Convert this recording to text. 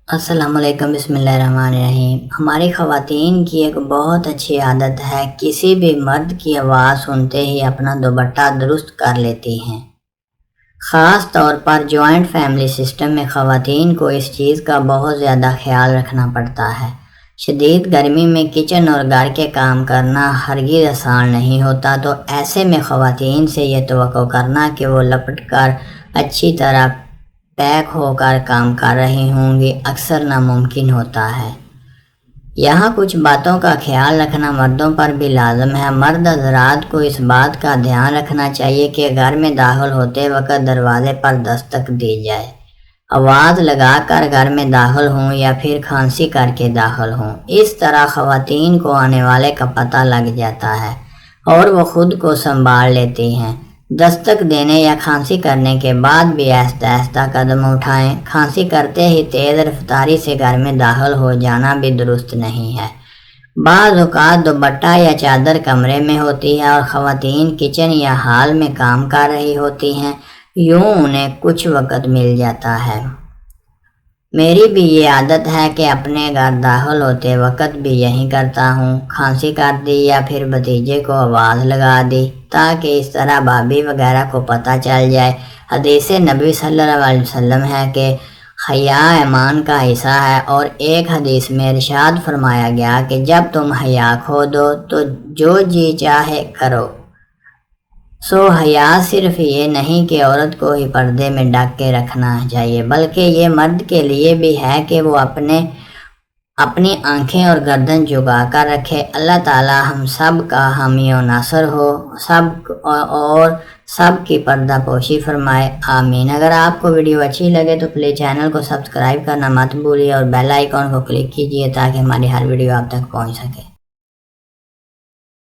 السلام علیکم، بسم اللہ الرحمن الرحیم۔ ہماری خواتین کی ایک بہت اچھی عادت ہے، کسی بھی مرد کی آواز سنتے ہی اپنا دوپٹہ درست کر لیتی ہیں۔ خاص طور پر جوائنٹ فیملی سسٹم میں خواتین کو اس چیز کا بہت زیادہ خیال رکھنا پڑتا ہے۔ شدید گرمی میں کچن اور گھر کے کام کرنا ہرگز آسان نہیں ہوتا، تو ایسے میں خواتین سے یہ توقع کرنا کہ وہ لپٹ کر اچھی طرح پیک ہو کر کام کر رہی ہوں گی اکثر ناممکن ہوتا ہے۔ یہاں کچھ باتوں کا خیال رکھنا مردوں پر بھی لازم ہے۔ مرد حضرات کو اس بات کا دھیان رکھنا چاہیے کہ گھر میں داخل ہوتے وقت دروازے پر دستک دی جائے، آواز لگا کر گھر میں داخل ہوں یا پھر کھانسی کر کے داخل ہوں۔ اس طرح خواتین کو آنے والے کا پتہ لگ جاتا ہے اور وہ خود کو سنبھال لیتی ہیں۔ دستک دینے یا کھانسی کرنے کے بعد بھی آہستہ آہستہ قدم اٹھائیں۔ کھانسی کرتے ہی تیز رفتاری سے گھر میں داخل ہو جانا بھی درست نہیں ہے۔ بعض اوقات دوپٹہ یا چادر کمرے میں ہوتی ہے اور خواتین کچن یا ہال میں کام کر رہی ہوتی ہیں، یوں انہیں کچھ وقت مل جاتا ہے۔ میری بھی یہ عادت ہے کہ اپنے گھر داخل ہوتے وقت بھی یہی کرتا ہوں، کھانسی کر دی یا پھر بھتیجے کو آواز لگا دی تاکہ اس طرح بھابھی وغیرہ کو پتہ چل جائے۔ حدیث نبی صلی اللہ علیہ وسلم ہے کہ حیا ایمان کا حصہ ہے، اور ایک حدیث میں ارشاد فرمایا گیا کہ جب تم حیا کھو دو تو جو جی چاہے کرو۔ سو حیا صرف یہ نہیں کہ عورت کو ہی پردے میں ڈھک کے رکھنا چاہیے، بلکہ یہ مرد کے لیے بھی ہے کہ وہ اپنی آنکھیں اور گردن جھکا کر رکھے۔ اللہ تعالی ہم سب کا حامی و ناصر ہو اور سب کی پردہ پوشی فرمائے، آمین۔ اگر آپ کو ویڈیو اچھی لگے تو پلیز چینل کو سبسکرائب کرنا مت بھولیے اور بیل آئیکن کو کلک کیجیے تاکہ ہماری ہر ویڈیو آپ تک پہنچ سکے۔